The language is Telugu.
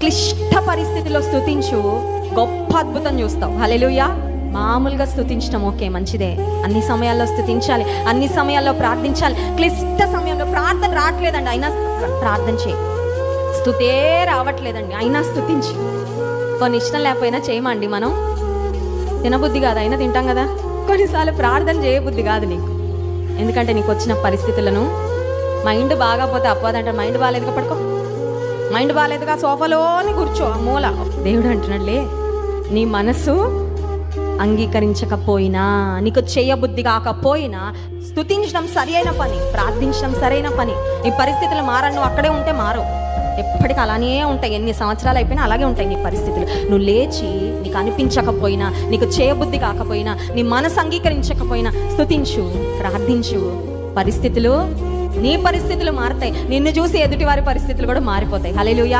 క్లిష్ట పరిస్థితిలో స్తుతించు, గొప్ప అద్భుతం చూస్తావు. హల్లెలూయా. మామూలుగా స్తుతించడం ఓకే, మంచిదే. అన్ని సమయాల్లో స్తుతించాలి, అన్ని సమయాల్లో ప్రార్థించాలి. క్లిష్ట సమయంలో ప్రార్థన రావట్లేదండి, అయినా ప్రార్థన చేయి. స్తుతే రావట్లేదండి, అయినా స్తుతించి. కొన్ని ఇష్టం లేకపోయినా చేయమండి. మనం తినబుద్ధి కాదు, అయినా తింటాం కదా. కొన్నిసార్లు ప్రార్థన చేయబుద్ధి కాదు నీకు, ఎందుకంటే నీకు వచ్చిన పరిస్థితులను. మైండ్ బాగాపోతే అప్పదంట, మైండ్ బాగాలేదుగా పడుకో, మైండ్ బాగాలేదుగా సోఫాలోని కూర్చో, ఆ మూల. దేవుడు అంటున్నాడులే, నీ మనసు అంగీకరించకపోయినా, నీకు చేయబుద్ధి కాకపోయినా స్తుతించడం సరి అయిన పని, ప్రార్థించడం సరైన పని. నీ పరిస్థితులు మారని, నువ్వు అక్కడే ఉంటే మారవు, ఎప్పటికీ అలానే ఉంటాయి. ఎన్ని సంవత్సరాలు అయిపోయినా అలాగే ఉంటాయి నీ పరిస్థితులు. నువ్వు లేచి, నీకు అనిపించకపోయినా, నీకు చేయబుద్ధి కాకపోయినా, నీ మనసు అంగీకరించకపోయినా స్తుతించు, ప్రార్థించు. పరిస్థితులు, నీ పరిస్థితులు మారుతాయి. నిన్ను చూసి ఎదుటి వారి పరిస్థితులు కూడా మారిపోతాయి. హల్లెలూయా.